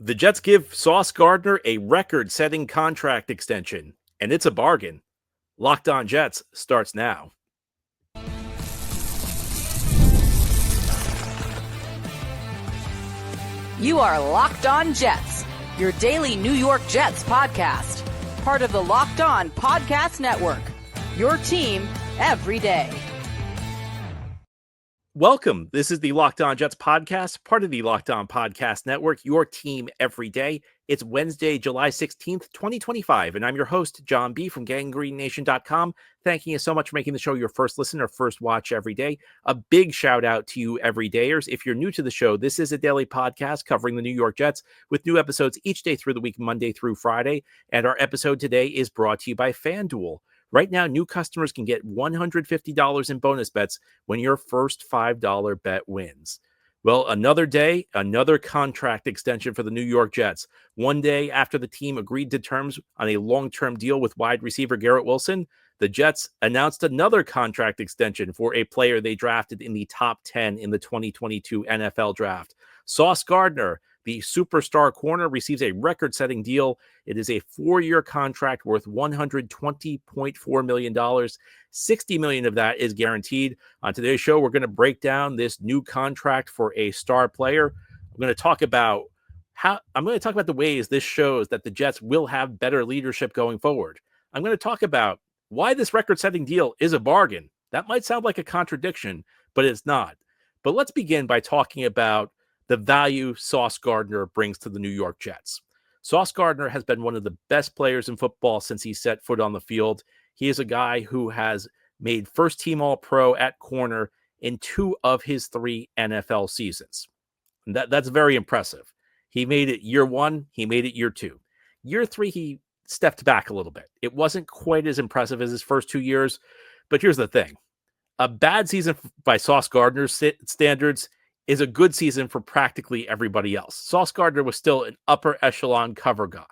The Jets give Sauce Gardner a record-setting contract extension, and it's a bargain. Locked On Jets starts now. You are Locked On Jets, your daily New York Jets podcast. Part of the Locked On Podcast Network, your team every day. Welcome. This is the Locked On Jets podcast, part of the Locked On Podcast Network, your team every day. It's Wednesday, July 16th, 2025, and I'm your host, John B. from GangrenNation.com. Thanking you so much for making the show your first listen or first watch every day. A big shout out to you everydayers. If you're new to the show, this is a daily podcast covering the New York Jets with new episodes each day through the week, Monday through Friday. And our episode today is brought to you by FanDuel. Right now, new customers can get $150 in bonus bets when your first $5 bet wins. Well, another day, another contract extension for the New York Jets. One day after the team agreed to terms on a long-term deal with wide receiver Garrett Wilson, the Jets announced another contract extension for a player they drafted in the top 10 in the 2022 NFL Draft. Sauce Gardner, the superstar corner, receives a record-setting deal. It is a 4-year contract worth $120.4 million. $60 million of that is guaranteed. On today's show, we're going to break down this new contract for a star player. I'm going to talk about the ways this shows that the Jets will have better leadership going forward. I'm going to talk about why this record-setting deal is a bargain. That might sound like a contradiction, but it's not. But let's begin by talking about the value Sauce Gardner brings to the New York Jets. Sauce Gardner has been one of the best players in football since he set foot on the field. He is a guy who has made first-team All-Pro at corner in 2 of his 3 NFL seasons. And that's very impressive. He made it year 1. He made it year 2. Year 3, he stepped back a little bit. It wasn't quite as impressive as his first 2 years. But here's the thing. A bad season by Sauce Gardner's standards is a good season for practically everybody else. Sauce Gardner was still an upper echelon cover guy.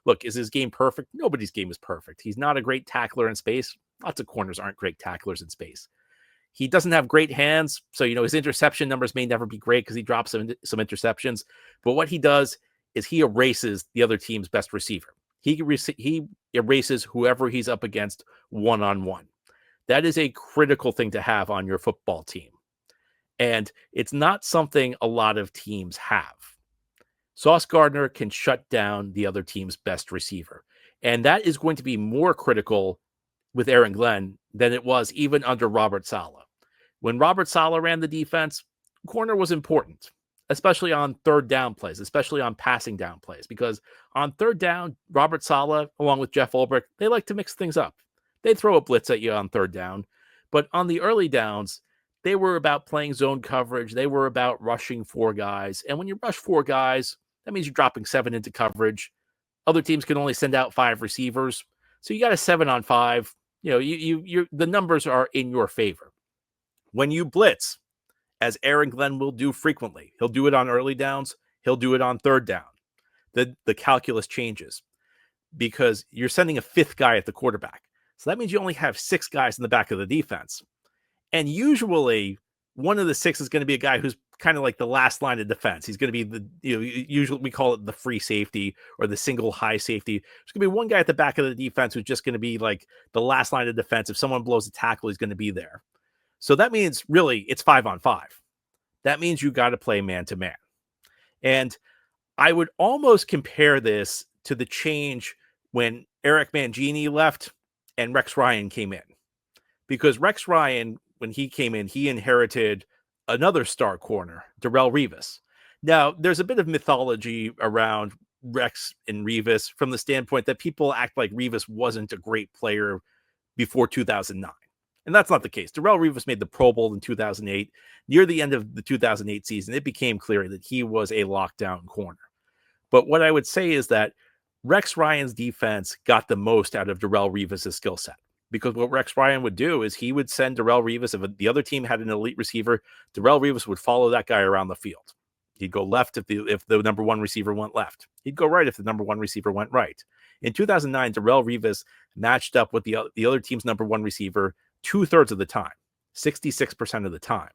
Look, is his game perfect? Nobody's game is perfect. He's not a great tackler in space. Lots of corners aren't great tacklers in space. He doesn't have great hands, so his interception numbers may never be great because he drops some interceptions. But what he does is he erases the other team's best receiver. He erases whoever he's up against one-on-one. That is a critical thing to have on your football team. And it's not something a lot of teams have. Sauce Gardner can shut down the other team's best receiver. And that is going to be more critical with Aaron Glenn than it was even under Robert Saleh. When Robert Saleh ran the defense, corner was important, especially on third down plays, especially on passing down plays, because on third down, Robert Saleh, along with Jeff Ulbrich, they like to mix things up. They'd throw a blitz at you on third down, but on the early downs, they were about playing zone coverage. They were about rushing 4 guys. And when you rush 4 guys, that means you're dropping 7 into coverage. Other teams can only send out 5 receivers. So you got a 7-on-5. The numbers are in your favor. When you blitz, as Aaron Glenn will do frequently, he'll do it on early downs. He'll do it on third down. The calculus changes because you're sending a 5th guy at the quarterback. So that means you only have 6 guys in the back of the defense. And usually one of the 6 is going to be a guy who's kind of like the last line of defense. He's going to be usually we call it the free safety or the single high safety. There's going to be one guy at the back of the defense who's just going to be like the last line of defense. If someone blows a tackle, he's going to be there. So that means really it's 5-on-5. That means you got to play man to man. And I would almost compare this to the change when Eric Mangini left and Rex Ryan came in. Because Rex Ryan, when he came in, he inherited another star corner, Darrelle Revis. Now, there's a bit of mythology around Rex and Revis from the standpoint that people act like Revis wasn't a great player before 2009. And that's not the case. Darrelle Revis made the Pro Bowl in 2008. Near the end of the 2008 season, it became clear that he was a lockdown corner. But what I would say is that Rex Ryan's defense got the most out of Darrelle Revis' skill set. Because what Rex Ryan would do is he would send Darrelle Revis, if the other team had an elite receiver, Darrelle Revis would follow that guy around the field. He'd go left if the number 1 receiver went left. He'd go right if the number 1 receiver went right. In 2009, Darrelle Revis matched up with the other team's number 1 receiver 2/3 of the time, 66% of the time.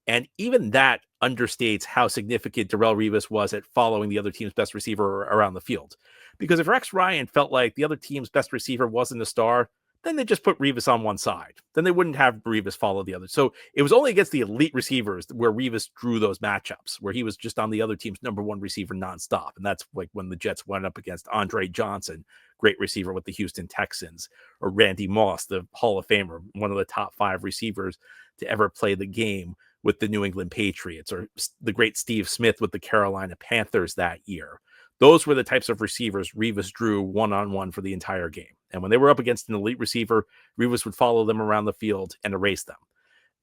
And even that understates how significant Darrelle Revis was at following the other team's best receiver around the field. Because if Rex Ryan felt like the other team's best receiver wasn't a star, then they just put Revis on one side. Then they wouldn't have Revis follow the other. So it was only against the elite receivers where Revis drew those matchups, where he was just on the other team's number one receiver nonstop. And that's like when the Jets went up against Andre Johnson, great receiver with the Houston Texans, or Randy Moss, the Hall of Famer, one of the top 5 receivers to ever play the game with the New England Patriots, or the great Steve Smith with the Carolina Panthers that year. Those were the types of receivers Revis drew one-on-one for the entire game. And when they were up against an elite receiver, Revis would follow them around the field and erase them.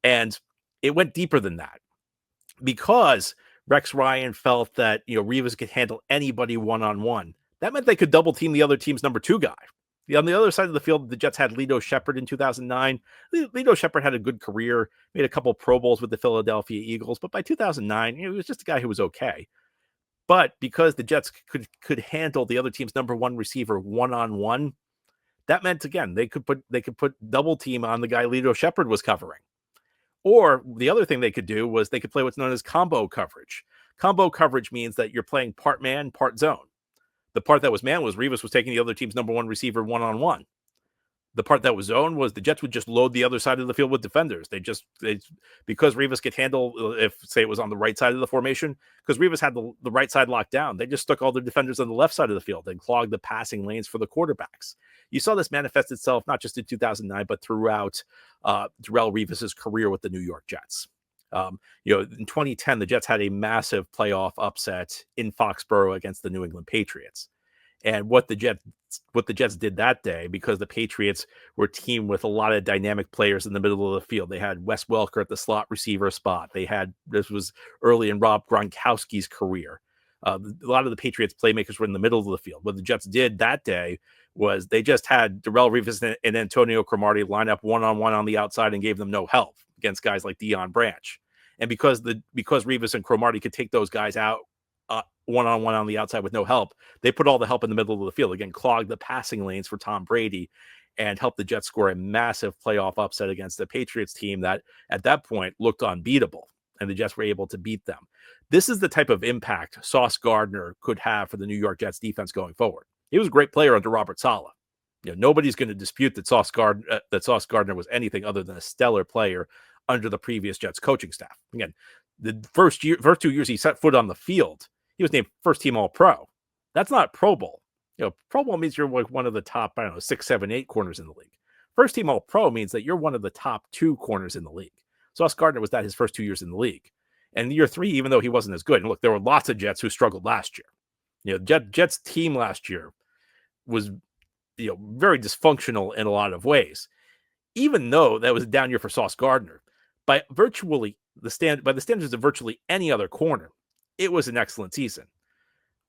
And it went deeper than that because Rex Ryan felt that, Revis could handle anybody one-on-one. That meant they could double team the other team's number 2 guy. On the other side of the field, the Jets had Lito Shepherd in 2009. Lito Shepherd had a good career, made a couple Pro Bowls with the Philadelphia Eagles, but by 2009, he was just a guy who was okay. But because the Jets could handle the other team's number 1 receiver one-on-one, that meant, again, they could put double team on the guy Lito Shepherd was covering. Or the other thing they could do was they could play what's known as combo coverage. Combo coverage means that you're playing part man, part zone. The part that was man was Revis was taking the other team's number 1 receiver one-on-one. The part that was zone was the Jets would just load the other side of the field with defenders. Because Revis could handle, if say it was on the right side of the formation, because Revis had the right side locked down, they just stuck all the defenders on the left side of the field and clogged the passing lanes for the quarterbacks. You saw this manifest itself not just in 2009, but throughout Darrelle Revis's career with the New York Jets. In 2010, the Jets had a massive playoff upset in Foxborough against the New England Patriots. And what the Jets did that day, because the Patriots were a team with a lot of dynamic players in the middle of the field. They had Wes Welker at the slot receiver spot. This was early in Rob Gronkowski's career. A lot of the Patriots playmakers were in the middle of the field. What the Jets did that day was they just had Darrelle Revis and Antonio Cromartie line up one-on-one on the outside and gave them no help against guys like Deion Branch. And because Revis and Cromartie could take those guys out one-on-one on the outside with no help, they put all the help in the middle of the field. Again, clogged the passing lanes for Tom Brady and helped the Jets score a massive playoff upset against the Patriots team that at that point looked unbeatable, and the Jets were able to beat them. This is the type of impact Sauce Gardner could have for the New York Jets defense going forward. He was a great player under Robert Saleh. Nobody's going to dispute that Sauce Gardner was anything other than a stellar player under the previous Jets coaching staff. Again, the first 2 years he set foot on the field, he was named first team All-Pro. That's not Pro Bowl. Pro Bowl means you're like one of the top, 6, 7, 8 corners in the league. First team All-Pro means that you're one of the top 2 corners in the league. Sauce Gardner was that his first 2 years in the league. And year 3, even though he wasn't as good, and look, there were lots of Jets who struggled last year. Jets team last year was, very dysfunctional in a lot of ways. Even though that was a down year for Sauce Gardner, by the standards of virtually any other corner, it was an excellent season.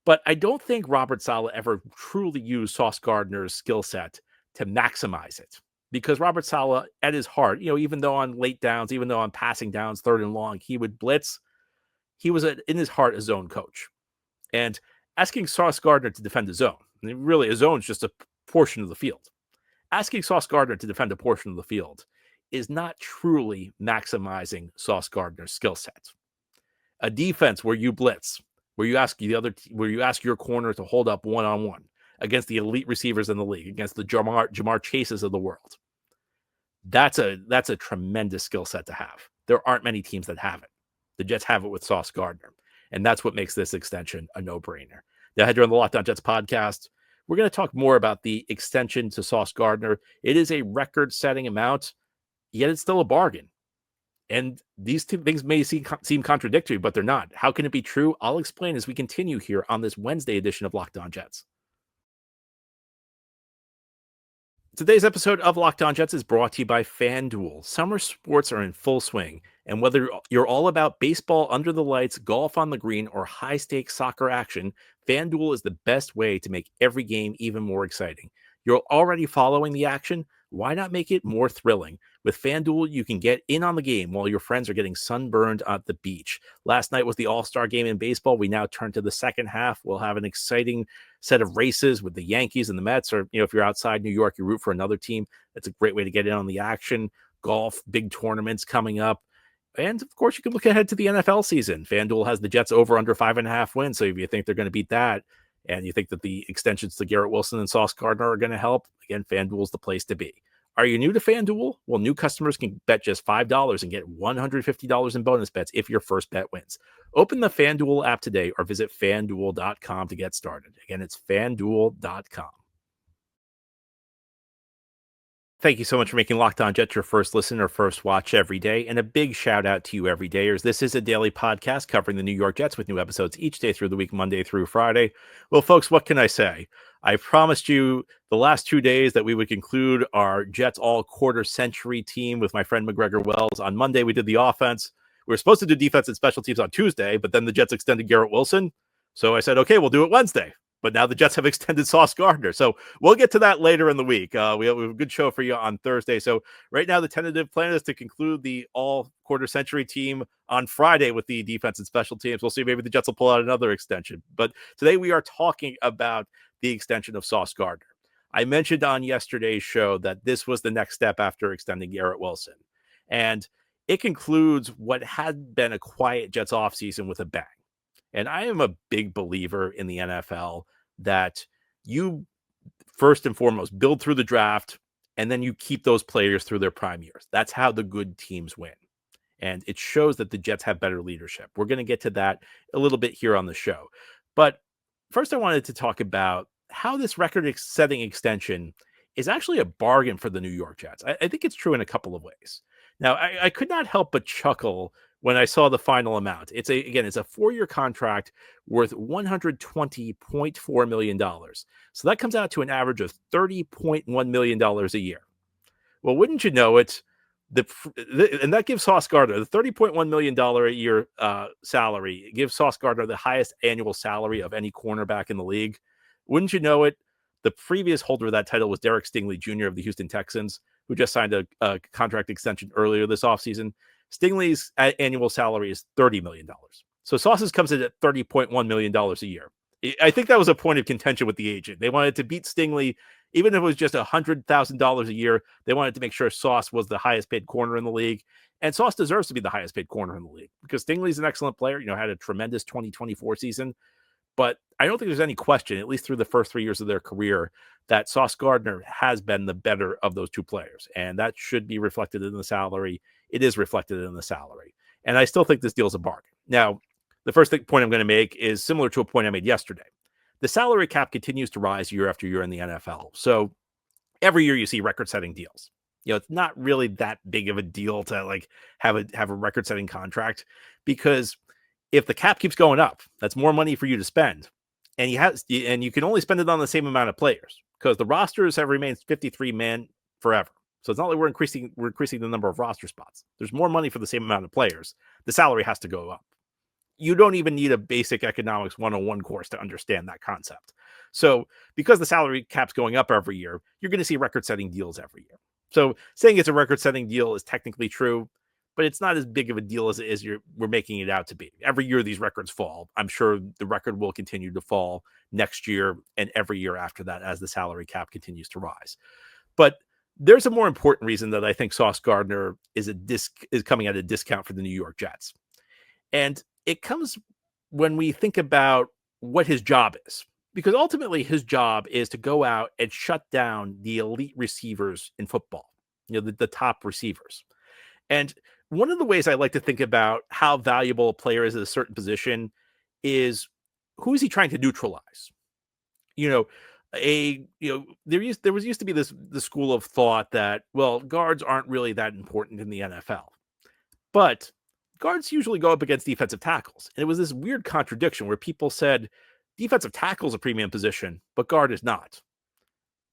But I don't think Robert Saleh ever truly used Sauce Gardner's skill set to maximize it. Because Robert Saleh, at his heart, even though on late downs, even though on passing downs, 3rd and long, he would blitz, he was in his heart a zone coach. And asking Sauce Gardner to defend a zone, really a zone is just a portion of the field. Asking Sauce Gardner to defend a portion of the field is not truly maximizing Sauce Gardner's skill set. A defense where you blitz, where you ask your corner to hold up one-on-one against the elite receivers in the league, against the Jamar Chases of the world. That's a tremendous skill set to have. There aren't many teams that have it. The Jets have it with Sauce Gardner, and that's what makes this extension a no-brainer. Now, ahead during the Locked On Jets podcast, we're going to talk more about the extension to Sauce Gardner. It is a record-setting amount, yet it's still a bargain. And these two things may seem contradictory, but they're not. How can it be true? I'll explain as we continue here on this Wednesday edition of Locked On Jets. Today's episode of Locked On Jets is brought to you by FanDuel. Summer sports are in full swing, and whether you're all about baseball under the lights, golf on the green, or high-stakes soccer action, FanDuel is the best way to make every game even more exciting. You're already following the action? Why not make it more thrilling? With FanDuel, you can get in on the game while your friends are getting sunburned at the beach. Last night was the All-Star game in baseball. We now turn to the second half. We'll have an exciting set of races with the Yankees and the Mets, or if you're outside New York, you root for another team. That's a great way to get in on the action. Golf, big tournaments coming up. And of course, you can look ahead to the NFL season. FanDuel has the Jets over under 5.5 wins. So if you think they're going to beat that, and you think that the extensions to Garrett Wilson and Sauce Gardner are going to help, again, FanDuel's the place to be. Are you new to FanDuel? Well, new customers can bet just $5 and get $150 in bonus bets if your first bet wins. Open the FanDuel app today or visit FanDuel.com to get started. Again, it's FanDuel.com. Thank you so much for making Locked On Jets your first listen or first watch every day. And a big shout out to you, everydayers. This is a daily podcast covering the New York Jets with new episodes each day through the week, Monday through Friday. Well, folks, what can I say? I promised you the last 2 days that we would conclude our Jets all quarter century team with my friend McGregor Wells. On Monday, we did the offense. We were supposed to do defense and special teams on Tuesday, but then the Jets extended Garrett Wilson. So I said, okay, we'll do it Wednesday. But now the Jets have extended Sauce Gardner. So we'll get to that later in the week. We have a good show for you on Thursday. So right now, the tentative plan is to conclude the all quarter century team on Friday with the defense and special teams. We'll see. Maybe the Jets will pull out another extension. But today we are talking about the extension of Sauce Gardner. I mentioned on yesterday's show that this was the next step after extending Garrett Wilson. And it concludes what had been a quiet Jets offseason with a bang. And I am a big believer in the NFL that you first and foremost build through the draft, and then you keep those players through their prime years. That's how the good teams win. And it shows that the Jets have better leadership. We're going to get to that a little bit here on the show. But first, I wanted to talk about how this record-setting extension is actually a bargain for the New York Jets. I think it's true in a couple of ways. Now, I could not help but chuckle when I saw the final amount. It's a 4-year contract worth $120.4 million. So that comes out to an average of $30.1 million a year. Well, wouldn't you know it? And that gives Sauce Gardner the $30.1 million a year salary. It gives Sauce Gardner the highest annual salary of any cornerback in the league. Wouldn't you know it? The previous holder of that title was Derek Stingley Jr. of the Houston Texans, who just signed a contract extension earlier this offseason. Stingley's annual salary is $30 million. So Sauce's comes in at $30.1 million a year. I think that was a point of contention with the agent. They wanted to beat Stingley, even if it was just $100,000 a year. They wanted to make sure Sauce was the highest paid corner in the league. And Sauce deserves to be the highest paid corner in the league because Stingley's an excellent player, had a tremendous 2024 season. But I don't think there's any question, at least through the first 3 years of their career, that Sauce Gardner has been the better of those two players. And that should be reflected in the salary. It is reflected in the salary. And I still think this deal's a bargain. Now, the first point I'm going to make is similar to a point I made yesterday. The salary cap continues to rise year after year in the NFL. So every year you see record-setting deals. It's not really that big of a deal to have a record-setting contract, because if the cap keeps going up, that's more money for you to spend. And you can only spend it on the same amount of players, because the rosters have remained 53 man forever. So it's not like we're increasing the number of roster spots. There's more money for the same amount of players. The salary has to go up. You don't even need a basic economics 101 course to understand that concept. So because the salary cap's going up every year, you're going to see record-setting deals every year. So saying it's a record-setting deal is technically true, but it's not as big of a deal as we're making it out to be. Every year these records fall. I'm sure the record will continue to fall next year and every year after that as the salary cap continues to rise. But there's a more important reason that I think Sauce Gardner is coming at a discount for the New York Jets. And it comes when we think about what his job is, because ultimately his job is to go out and shut down the elite receivers in football, the top receivers. And one of the ways I like to think about how valuable a player is at a certain position is, who is he trying to neutralize? There used to be the school of thought that, well, guards aren't really that important in the NFL, but guards usually go up against defensive tackles. And it was this weird contradiction where people said defensive tackle is a premium position, but guard is not.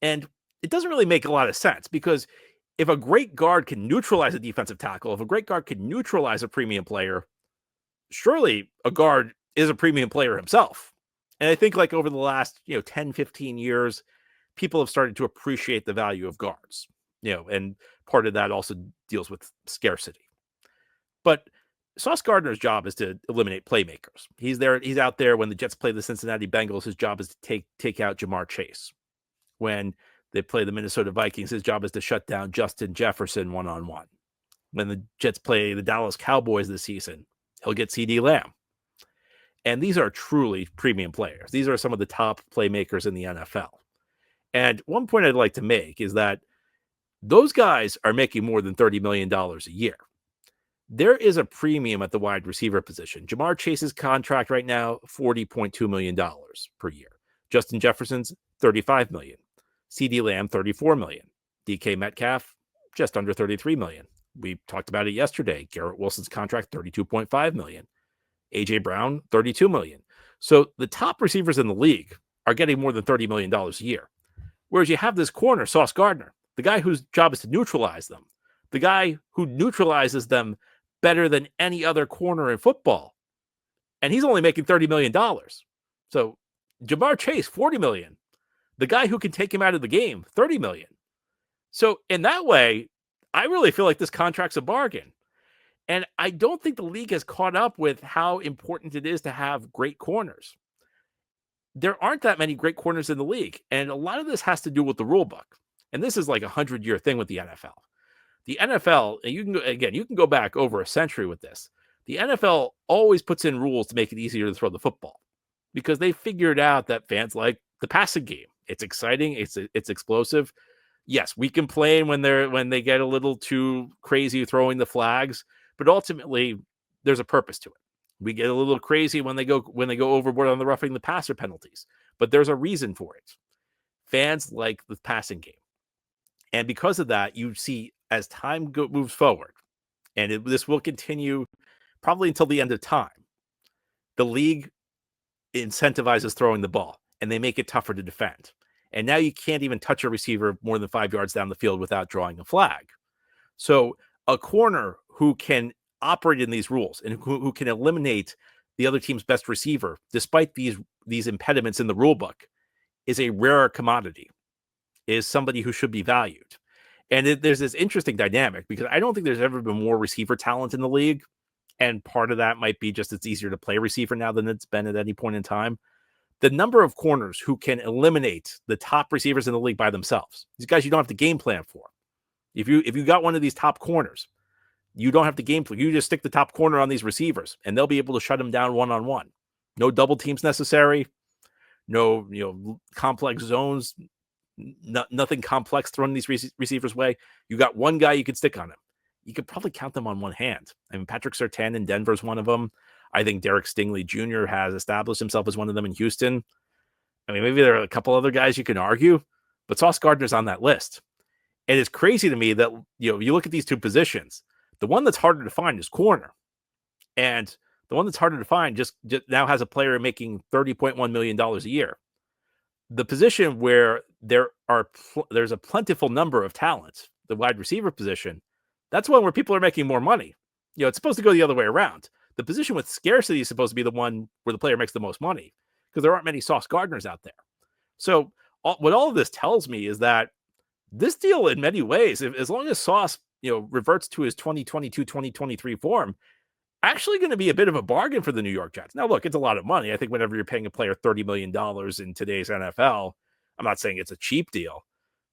And it doesn't really make a lot of sense, because if a great guard can neutralize a defensive tackle, if a great guard can neutralize a premium player, surely a guard is a premium player himself. And I think over the last 10, 15 years, people have started to appreciate the value of guards, and part of that also deals with scarcity. But Sauce Gardner's job is to eliminate playmakers. He's out there when the Jets play the Cincinnati Bengals. His job is to take out Jamar Chase. When they play the Minnesota Vikings, his job is to shut down Justin Jefferson one-on-one. when the Jets play the Dallas Cowboys this season, he'll get CD Lamb. And these are truly premium players. These are some of the top playmakers in the NFL. And one point I'd like to make is that those guys are making more than $30 million a year. There is a premium at the wide receiver position. Jamar Chase's contract right now, $40.2 million per year. Justin Jefferson's $35 million. CD Lamb, $34 million. DK Metcalf, just under $33 million. We talked about it yesterday. Garrett Wilson's contract, $32.5 million. AJ Brown, $32 million. So the top receivers in the league are getting more than $30 million a year. Whereas you have this corner, Sauce Gardner, the guy whose job is to neutralize them, the guy who neutralizes them better than any other corner in football. And he's only making $30 million. So Jamar Chase, $40 million. The guy who can take him out of the game, $30 million. So in that way, I really feel like this contract's a bargain. And I don't think the league has caught up with how important it is to have great corners. There aren't that many great corners in the league. And a lot of this has to do with the rule book. And this is like a 100-year thing with the NFL. The NFL, and you can go back over a century with this. The NFL always puts in rules to make it easier to throw the football because they figured out that fans like the passing game. It's exciting. It's explosive. Yes, we complain when they get a little too crazy throwing the flags, but ultimately there's a purpose to it. We get a little crazy when they go overboard on the roughing the passer penalties, but there's a reason for it. Fans like the passing game. And because of that, you see as time moves forward, and this will continue probably until the end of time, the league incentivizes throwing the ball, and they make it tougher to defend. And now you can't even touch a receiver more than 5 yards down the field without drawing a flag. So a corner who can operate in these rules and who can eliminate the other team's best receiver, despite these impediments in the rule book, is a rarer commodity, is somebody who should be valued. And there's this interesting dynamic because I don't think there's ever been more receiver talent in the league. And part of that might be just it's easier to play receiver now than it's been at any point in time. The number of corners who can eliminate the top receivers in the league by themselves. These guys you don't have to game plan for. If you got one of these top corners, you don't have to game plan. You just stick the top corner on these receivers, and they'll be able to shut them down one-on-one. No double teams necessary. No complex zones. Nothing complex thrown these receivers' way. You got one guy you could stick on him. You could probably count them on one hand. I mean, Patrick Surtain in Denver is one of them. I think Derek Stingley Jr. has established himself as one of them in Houston. I mean, maybe there are a couple other guys you can argue, but Sauce Gardner's on that list. And it's crazy to me that, you look at these two positions. The one that's harder to find is corner. And the one that's harder to find just now has a player making $30.1 million a year. The position where there's a plentiful number of talents, the wide receiver position, that's one where people are making more money. It's supposed to go the other way around. The position with scarcity is supposed to be the one where the player makes the most money because there aren't many Sauce Gardners out there. So what all of this tells me is that this deal, in many ways, as long as Sauce, reverts to his 2022-2023 form, actually going to be a bit of a bargain for the New York Jets. Now, look, it's a lot of money. I think whenever you're paying a player $30 million in today's NFL, I'm not saying it's a cheap deal.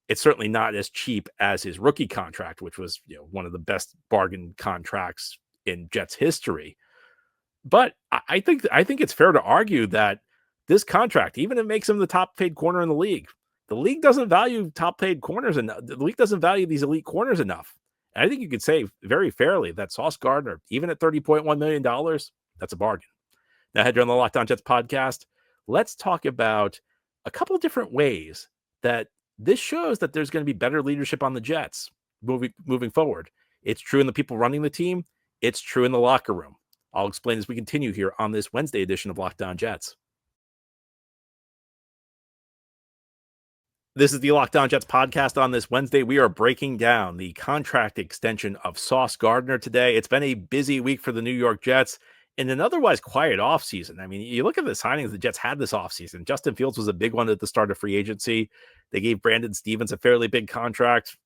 It's certainly not as cheap as his rookie contract, which was one of the best bargain contracts in Jets history. But I think it's fair to argue that this contract, even if it makes him the top paid corner in the league doesn't value top paid corners enough. The league doesn't value these elite corners enough. And I think you could say very fairly that Sauce Gardner, even at $30.1 million, that's a bargain. Now, head on the Locked On Jets podcast. Let's talk about a couple of different ways that this shows that there's going to be better leadership on the Jets moving forward. It's true in the people running the team. It's true in the locker room. I'll explain as we continue here on this Wednesday edition of Locked On Jets. This is the Locked On Jets podcast. On this Wednesday, we are breaking down the contract extension of Sauce Gardner today. It's been a busy week for the New York Jets in an otherwise quiet offseason. I mean, you look at the signings the Jets had this offseason. Justin Fields was a big one at the start of free agency. They gave Brandon Stevens a fairly big contract.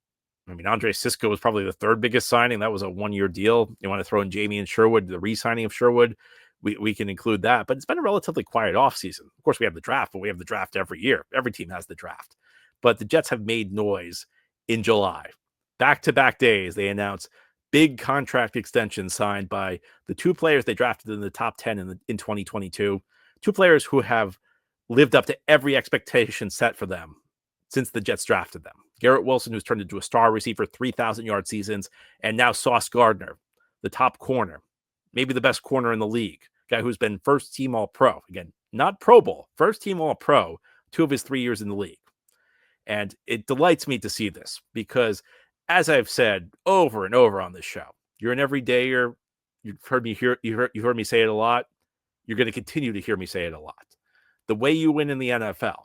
I mean, Andre Sisco was probably the third biggest signing. That was a one-year deal. You want to throw in Jamie and Sherwood, the re-signing of Sherwood, we can include that. But it's been a relatively quiet offseason. Of course, we have the draft, but we have the draft every year. Every team has the draft. But the Jets have made noise in July. Back-to-back days, they announced big contract extensions signed by the two players they drafted in the top 10 in 2022, two players who have lived up to every expectation set for them since the Jets drafted them. Garrett Wilson, who's turned into a star receiver, 3,000-yard seasons, and now Sauce Gardner, the top corner, maybe the best corner in the league, guy who's been first-team All-Pro. Again, not Pro Bowl, first-team All-Pro, 2 of his 3 years in the league. And it delights me to see this because, as I've said over and over on this show, you're an everydayer. You've heard me you heard me say it a lot. You're going to continue to hear me say it a lot. The way you win in the NFL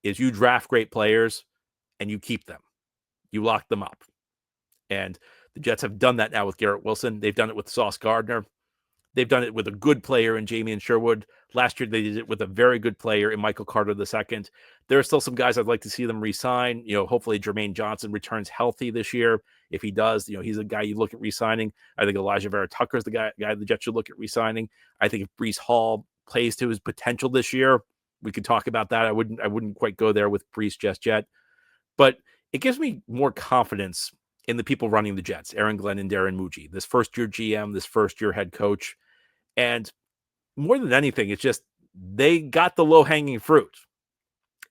is you draft great players and you keep them. You lock them up. And the Jets have done that now with Garrett Wilson. They've done it with Sauce Gardner. They've done it with a good player in Jamien Sherwood. Last year, they did it with a very good player in Michael Carter II. There are still some guys I'd like to see them re-sign. Hopefully Jermaine Johnson returns healthy this year. If he does, he's a guy you look at re-signing. I think Elijah Vera Tucker is the guy the Jets should look at re-signing. I think if Breece Hall plays to his potential this year, we could talk about that. I wouldn't quite go there with Breece just yet. But it gives me more confidence in the people running the Jets, Aaron Glenn and Darren Muji, this first-year GM, this first-year head coach. And more than anything, it's just they got the low-hanging fruit.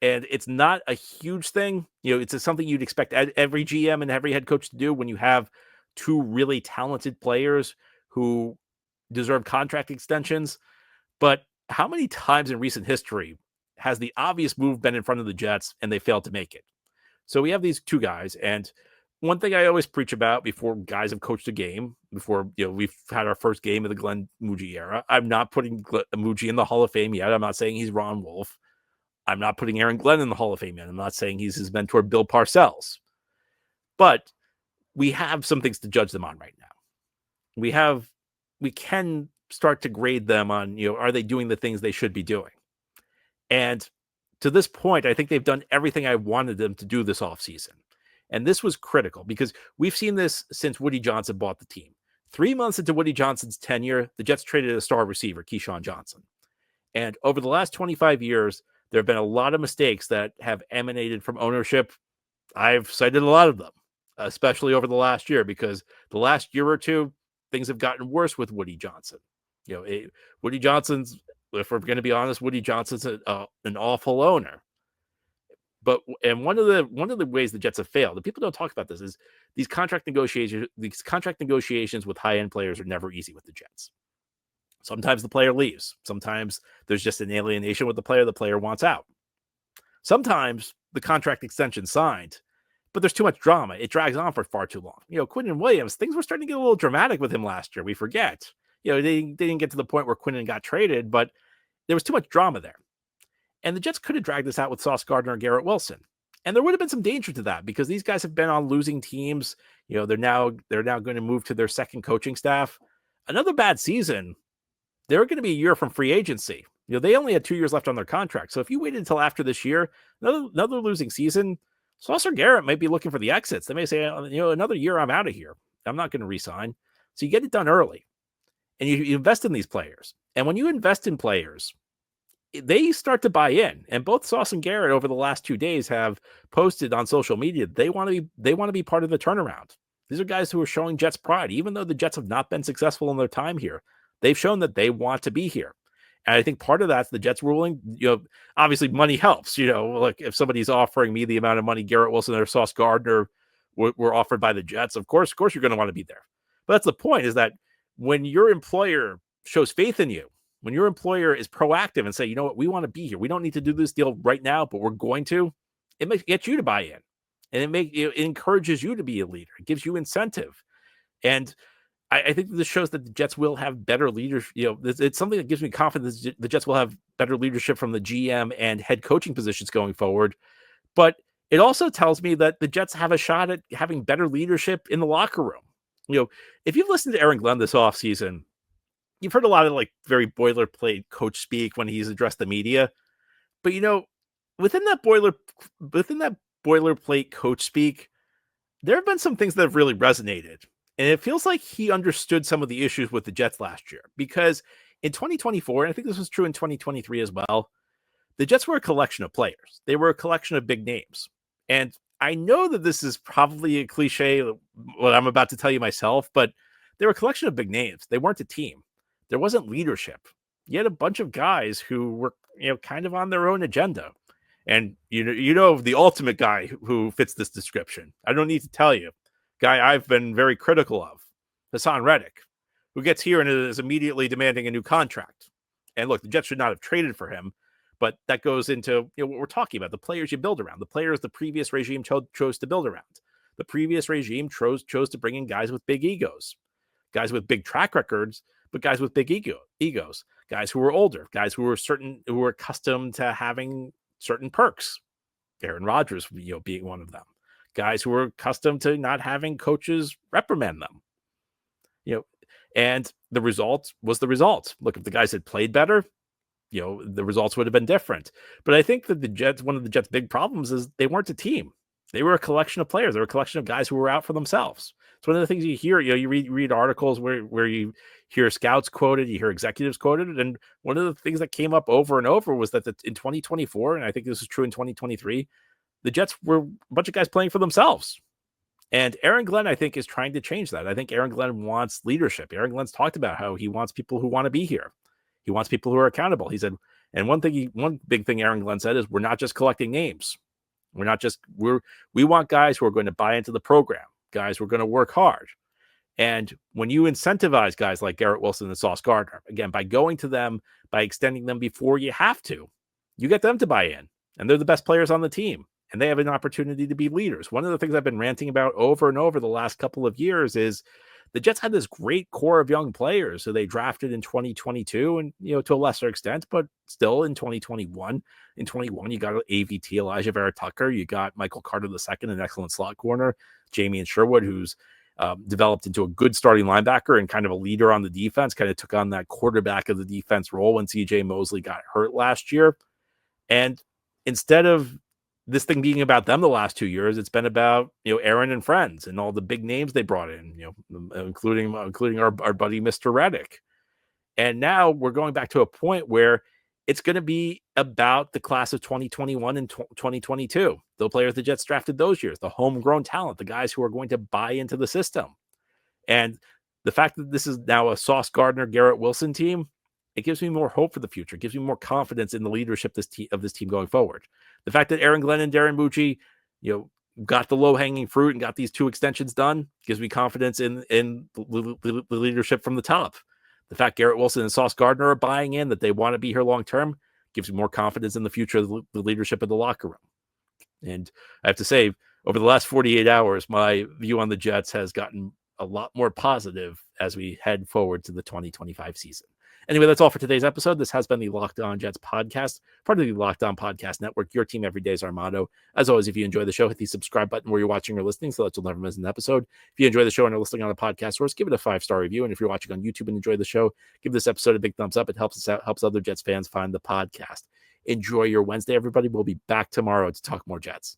And it's not a huge thing. It's something you'd expect every GM and every head coach to do when you have two really talented players who deserve contract extensions. But how many times in recent history has the obvious move been in front of the Jets and they failed to make it? So we have these two guys, and one thing I always preach about before guys have coached a game, before we've had our first game of the Glenn Muji era, I'm not putting Muji in the Hall of Fame yet. I'm not saying he's Ron Wolf. I'm not putting Aaron Glenn in the Hall of Fame yet. I'm not saying he's his mentor, Bill Parcells. But we have some things to judge them on right now. We can start to grade them on, are they doing the things they should be doing? And to this point, I think they've done everything I wanted them to do this offseason. And this was critical because we've seen this since Woody Johnson bought the team. 3 months into Woody Johnson's tenure, the Jets traded a star receiver, Keyshawn Johnson. And over the last 25 years, there have been a lot of mistakes that have emanated from ownership. I've cited a lot of them, especially over the last year, because the last year or two, things have gotten worse with Woody Johnson. Woody Johnson's, if we're going to be honest, Woody Johnson's an awful owner. And one of the ways the Jets have failed, and people don't talk about this, is these contract negotiations with high-end players are never easy with the Jets. Sometimes the player leaves. Sometimes there's just an alienation with the player wants out. Sometimes the contract extension's signed, but there's too much drama. It drags on for far too long. Quinnen Williams, things were starting to get a little dramatic with him last year. We forget. They didn't get to the point where Quinnen got traded, but there was too much drama there. And the Jets could have dragged this out with Sauce Gardner and Garrett Wilson. And there would have been some danger to that because these guys have been on losing teams. They're now going to move to their second coaching staff. Another bad season, they're going to be a year from free agency. They only had 2 years left on their contract. So if you waited until after this year, another losing season, Sauce or Garrett might be looking for the exits. They may say, another year, I'm out of here. I'm not going to resign. So you get it done early. And you invest in these players. And when you invest in players, they start to buy in. And both Sauce and Garrett over the last 2 days have posted on social media they want to be part of the turnaround. These are guys who are showing Jets pride. Even though the Jets have not been successful in their time here, they've shown that they want to be here. And I think part of that's the Jets ruling. Obviously money helps. Like if somebody's offering me the amount of money Garrett Wilson or Sauce Gardner were offered by the Jets, of course you're going to want to be there. But that's the point, is that when your employer shows faith in you, when your employer is proactive and say, you know what, we want to be here. We don't need to do this deal right now, but we're going to. It gets you to buy in, and it encourages you to be a leader. It gives you incentive, and I think this shows that the Jets will have better leadership. It's something that gives me confidence that the Jets will have better leadership from the GM and head coaching positions going forward. But it also tells me that the Jets have a shot at having better leadership in the locker room. If you've listened to Aaron Glenn this offseason, you've heard a lot of very boilerplate coach speak when he's addressed the media. But within that boilerplate coach speak, there have been some things that have really resonated. And it feels like he understood some of the issues with the Jets last year, because in 2024, and I think this was true in 2023 as well, the Jets were a collection of players. They were a collection of big names. And I know that this is probably a cliche, what I'm about to tell you myself, but they were a collection of big names. They weren't a team. There wasn't leadership. You had a bunch of guys who were, kind of on their own agenda. And the ultimate guy who fits this description. I don't need to tell you. Guy I've been very critical of, Hassan Reddick, who gets here and is immediately demanding a new contract. And look, the Jets should not have traded for him, but that goes into what we're talking about, the players you build around, the players the previous regime chose to build around. The previous regime chose to bring in guys with big egos, guys with big track records, but guys with big egos, guys who were older, guys who were accustomed to having certain perks. Aaron Rodgers, being one of them. Guys who were accustomed to not having coaches reprimand them. And the result was the result. Look, if the guys had played better, the results would have been different. But I think that one of the Jets' big problems is they weren't a team. They were a collection of players. They were a collection of guys who were out for themselves. It's one of the things you hear, you read articles where you hear scouts quoted, you hear executives quoted. And one of the things that came up over and over was that in 2024, and I think this is true in 2023, the Jets were a bunch of guys playing for themselves. And Aaron Glenn, I think, is trying to change that. I think Aaron Glenn wants leadership. Aaron Glenn's talked about how he wants people who want to be here. He wants people who are accountable. He said, and one big thing Aaron Glenn said is, we're not just collecting names. We want guys who are going to buy into the program, guys who are going to work hard. And when you incentivize guys like Garrett Wilson and Sauce Gardner, again, by going to them, by extending them before you have to, you get them to buy in. And they're the best players on the team. And they have an opportunity to be leaders. One of the things I've been ranting about over and over the last couple of years is the Jets had this great core of young players who they drafted in 2022 and, to a lesser extent, but still in 2021. In 21, you got AVT, Elijah Vera Tucker. You got Michael Carter II, an excellent slot corner. Jamie and Sherwood, who's developed into a good starting linebacker and kind of a leader on the defense, kind of took on that quarterback of the defense role when CJ Mosley got hurt last year. And instead of this thing being about them the last 2 years, it's been about, Aaron and friends and all the big names they brought in, including our buddy, Mr. Reddick. And now we're going back to a point where it's going to be about the class of 2021 and 2022. The players the Jets drafted those years, the homegrown talent, the guys who are going to buy into the system. And the fact that this is now a Sauce Gardner, Garrett Wilson team, it gives me more hope for the future. It gives me more confidence in the leadership of this team going forward. The fact that Aaron Glenn and Darren Bucci, got the low-hanging fruit and got these 2 extensions done gives me confidence in the leadership from the top. The fact Garrett Wilson and Sauce Gardner are buying in, that they want to be here long-term, gives me more confidence in the future of the leadership of the locker room. And I have to say, over the last 48 hours, my view on the Jets has gotten a lot more positive as we head forward to the 2025 season. Anyway, that's all for today's episode. This has been the Locked On Jets podcast, part of the Locked On Podcast Network. Your team every day is our motto. As always, if you enjoy the show, hit the subscribe button where you're watching or listening so that you'll never miss an episode. If you enjoy the show and are listening on a podcast source, give it a 5-star review. And if you're watching on YouTube and enjoy the show, give this episode a big thumbs up. It helps us out, helps other Jets fans find the podcast. Enjoy your Wednesday, everybody. We'll be back tomorrow to talk more Jets.